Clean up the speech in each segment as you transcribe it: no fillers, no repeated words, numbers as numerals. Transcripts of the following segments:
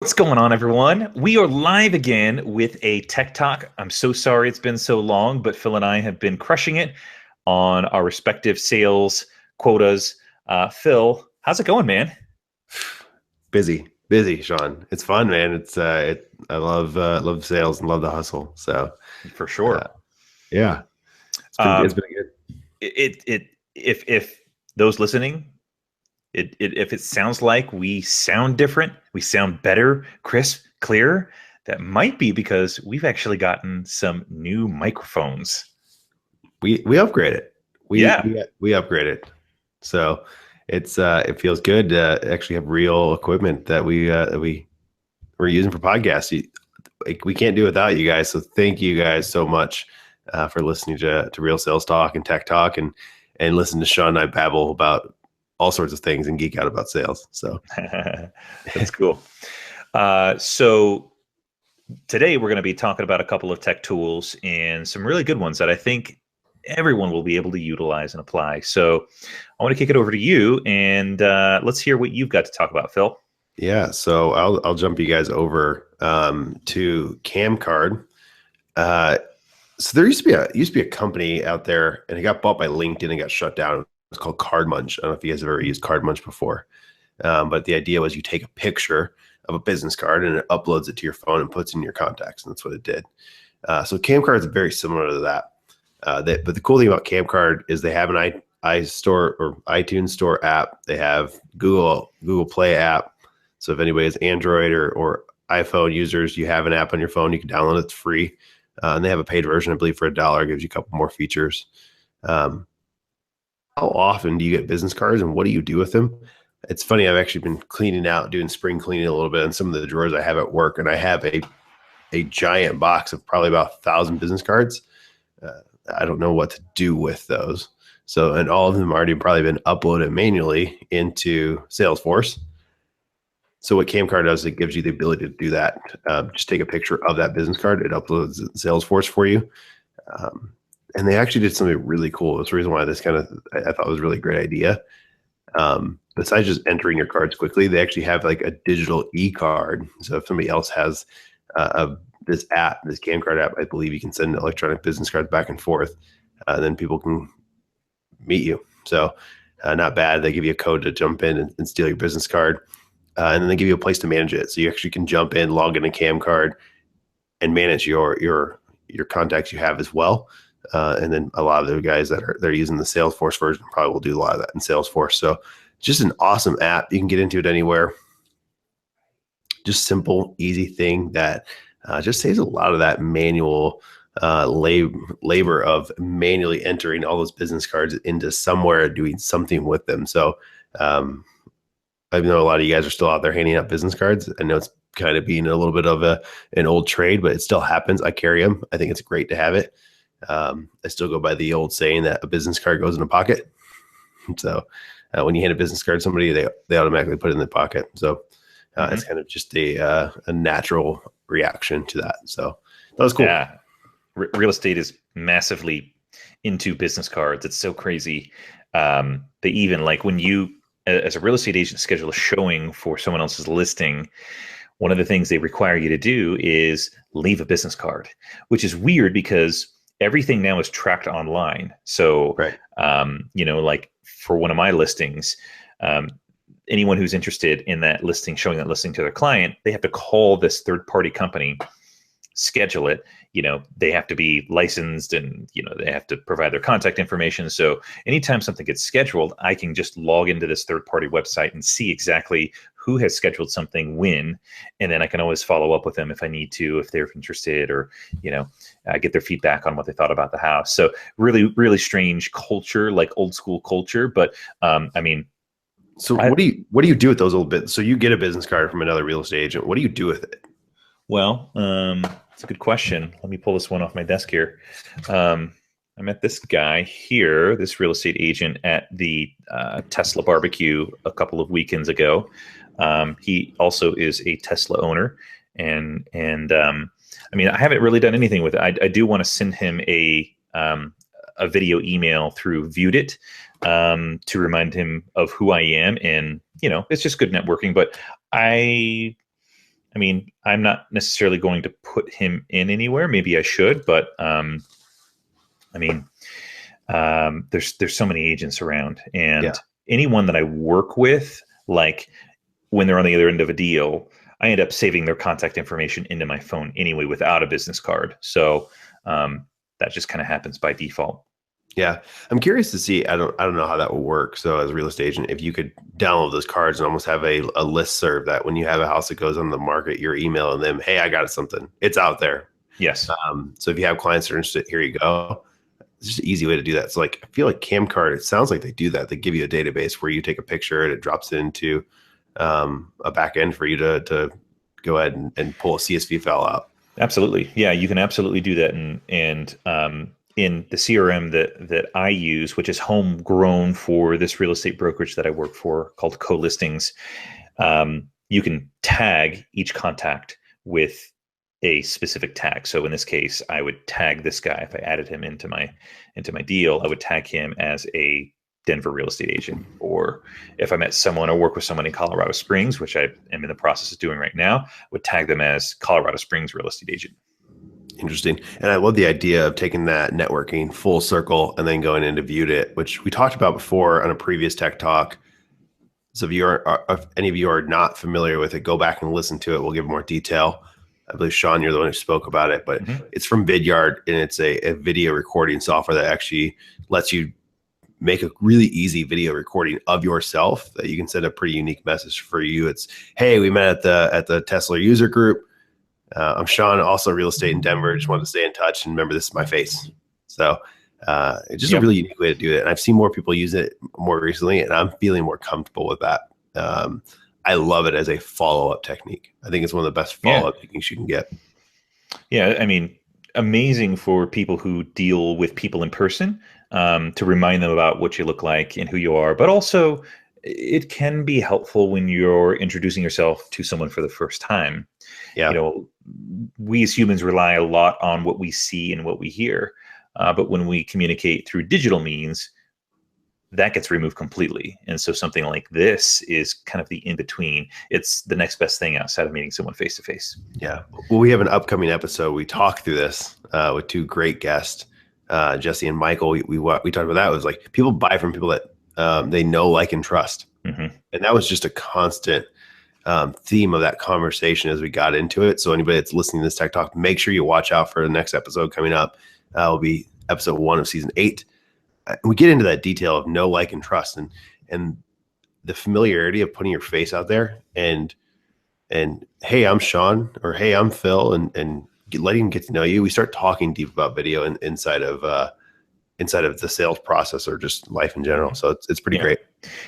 What's going on, everyone? We are live again with a Tech Talk. I'm so sorry it's been so long, but Phil and I have been crushing it on our respective sales quotas. Phil, how's it going, man? Busy, Sean. It's fun, man. I love sales and love the hustle. So For uh, sure. yeah, it's Um, been good. if those listening, if it sounds like we sound different, we sound better, crisp, clear, that might be because we've actually gotten some new microphones. We upgraded. We Yeah, we we upgraded. So it feels good to actually have real equipment that we're using for podcasts. We can't do it without you guys. So thank you guys so much for listening to Real Sales Talk and Tech Talk and listen to Sean and I babble about all sorts of things and geek out about sales. So that's cool. So today we're going to be talking about a couple of tech tools and some really good ones that I think everyone will be able to utilize and apply. So I want to kick it over to you and let's hear what you've got to talk about, Phil. yeah, so I'll jump you guys over to CamCard. Uh, so there used to be a company out there, and it got bought by LinkedIn and got shut down. It's called Card Munch. I don't know if you guys have ever used Card Munch before, but the idea was you take a picture of a business card and it uploads it to your phone and puts it in your contacts, and that's what it did. So CamCard is very similar to that. But the cool thing about CamCard is they have an iStore or iTunes Store app. They have Google Play app. So if anybody is Android or iPhone users, you have an app on your phone, you can download it. It's free. And they have a paid version, I believe, for $1. Gives you a couple more features. Um, how often do you get business cards and what do you do with them? It's funny. I've actually been cleaning out, doing spring cleaning a little bit on some of the drawers I have at work, and I have a giant box of probably about 1,000 business cards. Uh, I don't know what to do with those. So, and all of them already probably been uploaded manually into Salesforce. So what CamCard does, it gives you the ability to do that. Just take a picture of that business card. It uploads Salesforce for you. Um, and they actually did something really cool. That's the reason why this kind of I thought was a really great idea. Besides just entering your cards quickly, they actually have like a digital e-card. So if somebody else has this app, this CamCard app, I believe you can send electronic business cards back and forth. Then people can meet you. So not bad. They give you a code to jump in and steal your business card. And then they give you a place to manage it. So you actually can jump in, log in a CamCard, and manage your contacts you have as well. And then a lot of the guys they're using the Salesforce version probably will do a lot of that in Salesforce. So just an awesome app. You can get into it anywhere. Just simple, easy thing that just saves a lot of that manual labor of manually entering all those business cards into somewhere, doing something with them. So um, I know a lot of you guys are still out there handing out business cards. I know it's kind of being a little bit of an old trade, but it still happens. I carry them. I think it's great to have it. I still go by the old saying that a business card goes in a pocket. So when you hand a business card to somebody, they automatically put it in the pocket. So it's Mm-hmm. kind of just a natural reaction to that. So that was cool. Yeah, real estate is massively into business cards. It's so crazy. They even like when you, as a real estate agent, schedule a showing for someone else's listing. One of the things they require you to do is leave a business card, which is weird because everything now is tracked online. So, Right. like for one of my listings, um, anyone who's interested in that listing, showing that listing to their client, they have to call this third party company, schedule it. They have to be licensed and they have to provide their contact information. So anytime something gets scheduled, I can just log into this third party website and see exactly who has scheduled something when, and then I can always follow up with them if I need to, if they're interested, or get their feedback on what they thought about the house. So really, really strange culture, like old school culture. But I mean, So I, what do you do with those little bits? So you get a business card from another real estate agent. What do you do with it? well, it's a good question. Let me pull this one off my desk here. Um, I met this guy here, this real estate agent at the Tesla barbecue a couple of weekends ago. He also is a Tesla owner, and I mean, I haven't really done anything with it. I do want to send him a video email through Viewed It to remind him of who I am, and it's just good networking. But I I mean, I'm not necessarily going to put him in anywhere. Maybe I should, but I mean, there's so many agents around, Yeah. and anyone that I work with, like when they're on the other end of a deal, I end up saving their contact information into my phone anyway without a business card. So that just kind of happens by default. Yeah. I'm curious to see, I don't know how that will work. So as a real estate agent, if you could download those cards and almost have a list serve that when you have a house that goes on the market, you're emailing them, hey, I got something. It's out there. Yes. So if you have clients that are interested, here you go. It's just an easy way to do that. So like, I feel like CamCard, it sounds like they do that. They give you a database where you take a picture and it drops it into a back end for you to go ahead and pull a CSV file out. Absolutely. Yeah, you can absolutely do that. And in the CRM that I use, which is homegrown for this real estate brokerage that I work for called Co-Listings, you can tag each contact with a specific tag. So in this case, I would tag this guy. If I added him into my deal, I would tag him as a Denver real estate agent. Or if I met someone or work with someone in Colorado Springs, which I am in the process of doing right now, I would tag them as Colorado Springs real estate agent. Interesting. And I love the idea of taking that networking full circle and then going into Viewed It, which we talked about before on a previous Tech Talk. So if any of you are not familiar with it, go back and listen to it. We'll give more detail. I believe, Sean, you're the one who spoke about it, but it's from Vidyard, and it's a video recording software that actually lets you make a really easy video recording of yourself that you can send a pretty unique message for you. It's, hey, we met at the Tesla user group. I'm Sean, also real estate in Denver. Just wanted to stay in touch and remember this is my face. So it's just a really unique way to do it. And I've seen more people use it more recently, and I'm feeling more comfortable with that. I love it as a follow-up technique. I think it's one of the best follow-up techniques you can get. Yeah, I mean, amazing for people who deal with people in person, to remind them about what you look like and who you are. But also, it can be helpful when you're introducing yourself to someone for the first time. Yeah. You know, we as humans rely a lot on what we see and what we hear. But when we communicate through digital means, that gets removed completely. And so something like this is kind of the in-between. It's the next best thing outside of meeting someone face to face. Yeah. Well, we have an upcoming episode. We talked through this with two great guests, Jesse and Michael. We talked about that. It was like people buy from people that they know, like, and trust. And that was just a constant theme of that conversation as we got into it. So anybody that's listening to this Tech Talk, make sure you watch out for the next episode coming up. Will be episode 1 of season 8. We get into that detail of know, like, and trust, and the familiarity of putting your face out there and hey, I'm Sean, or hey, I'm Phill, and letting them get to know you. We start talking deep about video and inside of the sales process or just life in general. So it's pretty great.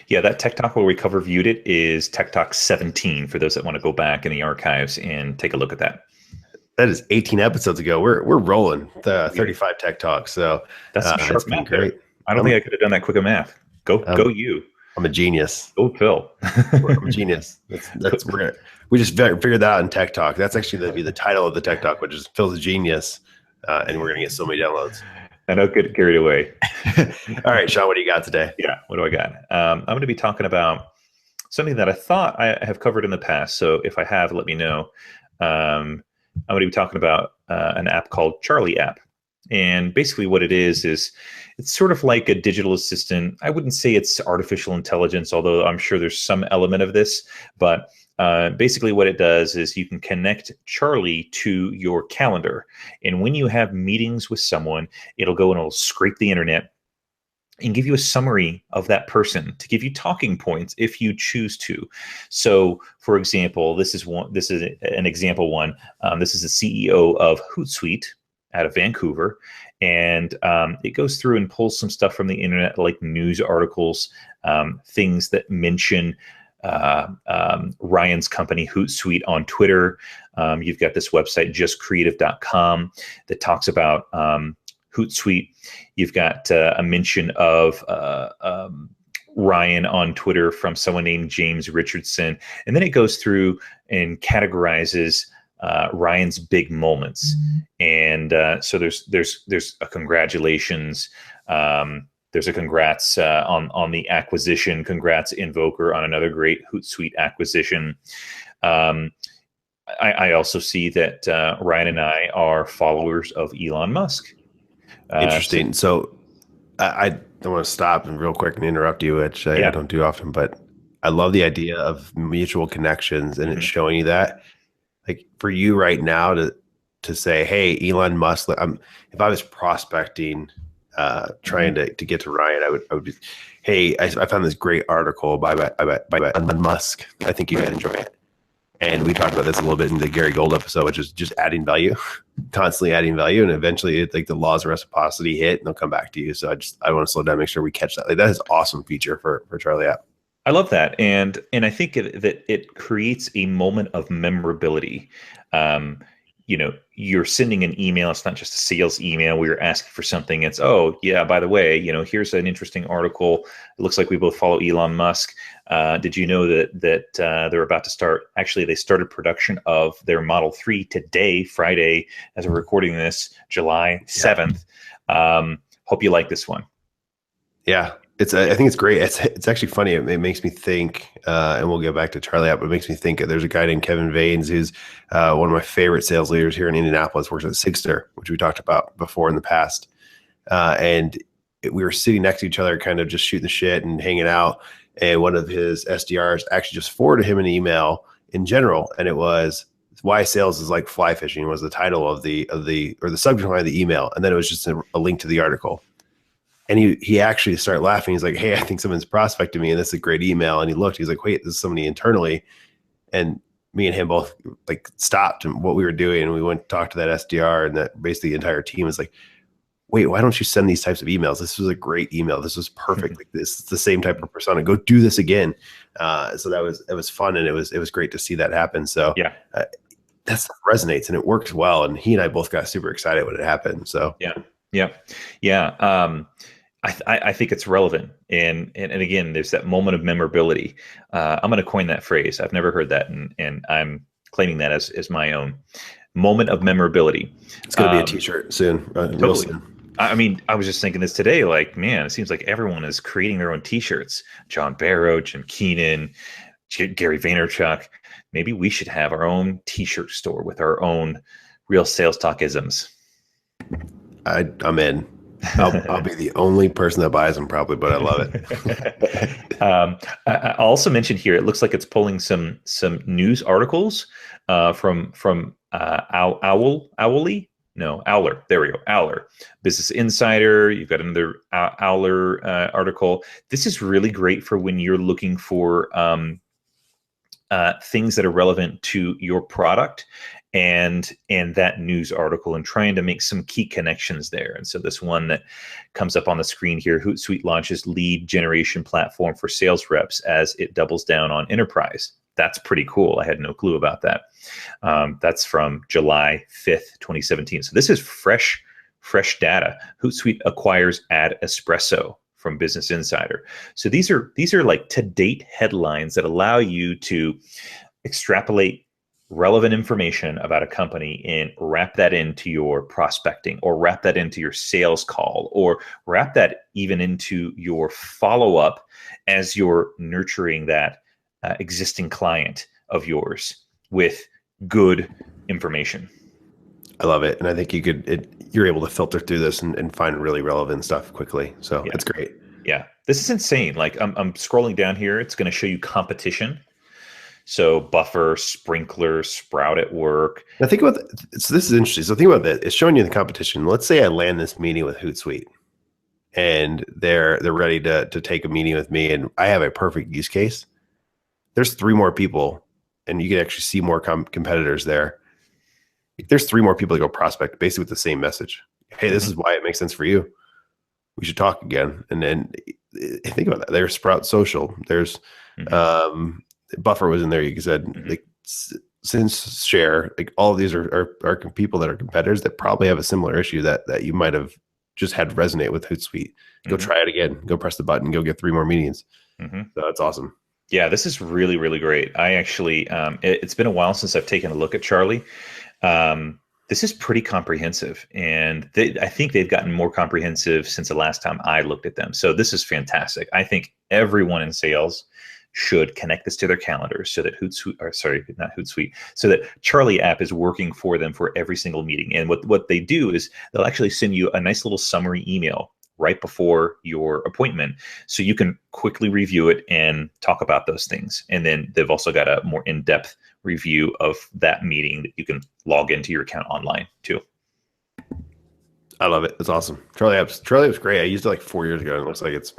Yeah, that Tech Talk where we cover Viewed It is Tech Talk 17 for those that want to go back in the archives and take a look at that. That is 18 episodes ago. We're rolling the 35 Tech Talks. So that's some sharp been math great. There. I don't think I could have done that quick of math. Go you. I'm a genius. Go Phill. I'm a genius. We just figured that out in Tech Talk. That's actually going to be the title of the Tech Talk, which is Phil's a genius, and we're going to get so many downloads. I know, get carried away. All right, Sean, what do you got today? Yeah, what do I got? I'm going to be talking about something that I thought I have covered in the past. So if I have, let me know. I'm going to be talking about an app called Charlie app. And basically what it is it's sort of like a digital assistant. I wouldn't say it's artificial intelligence, although I'm sure there's some element of this. But basically what it does is you can connect Charlie to your calendar. And when you have meetings with someone, it'll go and it'll scrape the internet and give you a summary of that person to give you talking points if you choose to. So, for example, this is an example one. This is the CEO of Hootsuite out of Vancouver, and it goes through and pulls some stuff from the internet, like news articles, things that mention Ryan's company Hootsuite on Twitter. You've got this website justcreative.com that talks about Hootsuite. You've got a mention of Ryan on Twitter from someone named James Richardson. And then it goes through and categorizes Ryan's big moments. And so there's a congratulations. There's a congrats on the acquisition. Congrats Invoker on another great Hootsuite acquisition. I also see that Ryan and I are followers of Elon Musk. So Interesting. So I don't want to stop and real quick and interrupt you, which I yeah. don't do often, but I love the idea of mutual connections and it's Mhm. showing you that. Like for you right now to say, hey, Elon Musk, if I was prospecting, trying Mhm. to get to Ryan, I would be, hey, I found this great article by Elon Musk. I think you might enjoy it. And we talked about this a little bit in the Gary Gold episode, which is just adding value, constantly adding value. And eventually it's like the laws of reciprocity hit and they'll come back to you. So I want to slow down, make sure we catch that. Like that is an awesome feature for Charlie app. I love that, and I think that it creates a moment of memorability. Um, you're sending an email. It's not just a sales email where you're asking for something. It's, oh yeah, by the way, here's an interesting article. It looks like we both follow Elon Musk. Did you know that they're about to start? Actually, they started production of their Model 3 today, Friday, as we're recording this, July 7th. Hope you like this one. Yeah, I think it's great. It's actually funny. It makes me think, and we'll get back to Charlie app, but it makes me think there's a guy named Kevin Vanes who's one of my favorite sales leaders here in Indianapolis, works at Sigster, which we talked about before in the past. And we were sitting next to each other, kind of just shooting the shit and hanging out. And one of his SDRs actually just forwarded him an email in general, and it was why sales is like fly fishing was the title of the subject line of the email, and then it was just a link to the article. And he actually started laughing. He's like, hey, I think someone's prospected me and this is a great email. And he looked, he's like, wait, this is somebody internally. And me and him both like stopped and what we were doing. And we went to talk to that SDR and that basically the entire team was like, wait, why don't you send these types of emails? This was a great email. This was perfect. Like this is the same type of persona. Go do this again. So it was fun. And it was great to see that happen. So Yeah. That stuff resonates and it works well. And he and I both got super excited when it happened. So yeah. I think it's relevant, and again, there's that moment of memorability. I'm going to coin that phrase. I've never heard that, and I'm claiming that as my own moment of memorability. It's going to be a T-shirt soon. Real soon. I mean, I was just thinking this today. Like, man, it seems like everyone is creating their own T-shirts. John Barrow, Jim Keenan, Gary Vaynerchuk. Maybe we should have our own T-shirt store with our own real sales talk isms. I'm in. I'll be the only person that buys them probably, but I love it. I also mentioned here, it looks like it's pulling some news articles from Owler. There we go. Owler, Business Insider. You've got another Owler article. This is really great for when you're looking for things that are relevant to your product and that news article, and trying to make some key connections there. And so this one that comes up on the screen here, Hootsuite launches lead generation platform for sales reps as it doubles down on enterprise. That's pretty cool. I had no clue about that. That's from July 5th, 2017. So this is fresh data. Hootsuite acquires Ad Espresso from Business Insider. So these are like to-date headlines that allow you to extrapolate relevant information about a company and wrap that into your prospecting, or wrap that into your sales call, or wrap that even into your follow-up as you're nurturing that existing client of yours with good information. I love it. And I think you're able to filter through this and find really relevant stuff quickly. So It's great. Yeah. This is insane. Like I'm scrolling down here. It's going to show you competition. So Buffer, Sprinkler, Sprout at Work. Now think about so this is interesting. So think about that. It's showing you the competition. Let's say I land this meeting with Hootsuite and they're ready to take a meeting with me and I have a perfect use case. There's 3 more people and you can actually see more competitors there. There's 3 more people that go prospect basically with the same message. Hey, this is why it makes sense for you. We should talk again. And then think about that. There's Sprout Social. There's Buffer was in there. You said like since Share, like all of these are people that are competitors that probably have a similar issue that you might have just had resonate with Hootsuite. Go try it again. Go press the button. Go get 3 more meetings. So that's awesome. Yeah, this is really, really great. I actually, it's been a while since I've taken a look at Charlie. This is pretty comprehensive, and I think they've gotten more comprehensive since the last time I looked at them. So this is fantastic. I think everyone in sales should connect this to their calendar so that Hootsuite, or sorry, not Hootsuite, so that Charlie app is working for them for every single meeting. And what they do is they'll actually send you a nice little summary email right before your appointment, so you can quickly review it and talk about those things. And then they've also got a more in-depth review of that meeting that you can log into your account online too. I love it. It's awesome. Charlie app's great. I used it like 4 years ago, and it looks like it's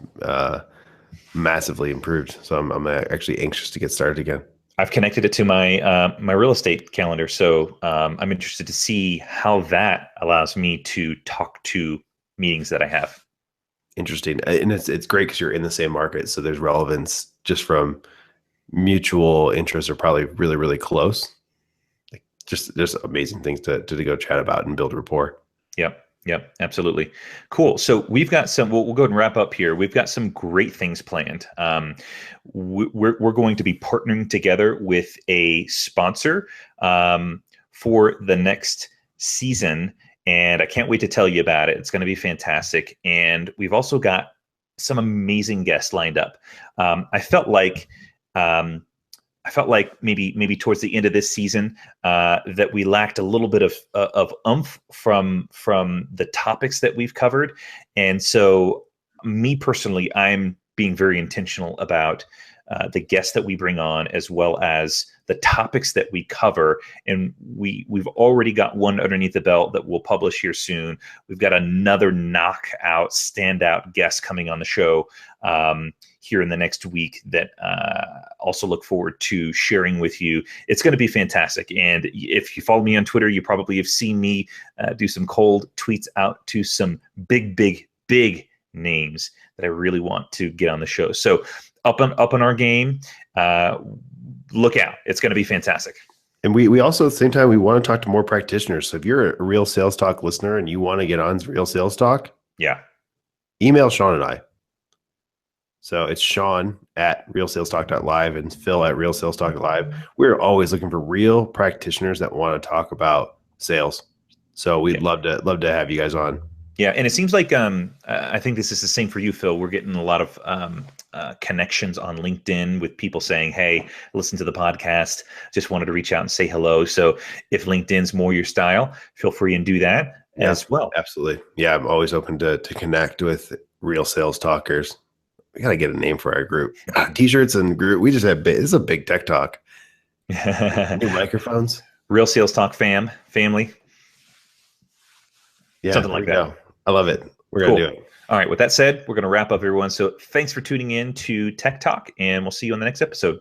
massively improved. So I'm actually anxious to get started again. I've connected it to my my real estate calendar, so I'm interested to see how that allows me to talk to meetings that I have. Interesting, and it's great because you're in the same market, so there's relevance just from mutual interests are probably really, really close. Like just there's amazing things to go chat about and build rapport. Yep, absolutely. Cool. So we've got some, we'll go ahead and wrap up here. We've got some great things planned. We're going to be partnering together with a sponsor for the next season, and I can't wait to tell you about it. It's going to be fantastic. And we've also got some amazing guests lined up. I felt like maybe towards the end of this season that we lacked a little bit of oomph from the topics that we've covered. And so me personally, I'm being very intentional about the guests that we bring on, as well as the topics that we cover. And we've already got one underneath the belt that we'll publish here soon. We've got another knockout, standout guest coming on the show here in the next week that also look forward to sharing with you. It's going to be fantastic. And if you follow me on Twitter, you probably have seen me do some cold tweets out to some big names that I really want to get on the show. So up on our game, look out. It's going to be fantastic. And we also at the same time, we want to talk to more practitioners. So if you're a Real Sales Talk listener and you want to get on Real Sales Talk, email Sean and I. So it's Sean at realsalestalk.live and Phill at realsalestalk.live. We're always looking for real practitioners that want to talk about sales. So we'd love to have you guys on. Yeah, and it seems like I think this is the same for you, Phill. We're getting a lot of connections on LinkedIn with people saying, "Hey, listen to the podcast. Just wanted to reach out and say hello." So if LinkedIn's more your style, feel free and do that as well. Absolutely. Yeah, I'm always open to connect with real sales talkers. We got to get a name for our group. T-shirts and group. We just have this is a big tech talk. New microphones. Real Sales Talk family. Yeah, something like that. Go. I love it. We're going to do it. All right. With that said, we're going to wrap up, everyone. So thanks for tuning in to Tech Talk, and we'll see you on the next episode.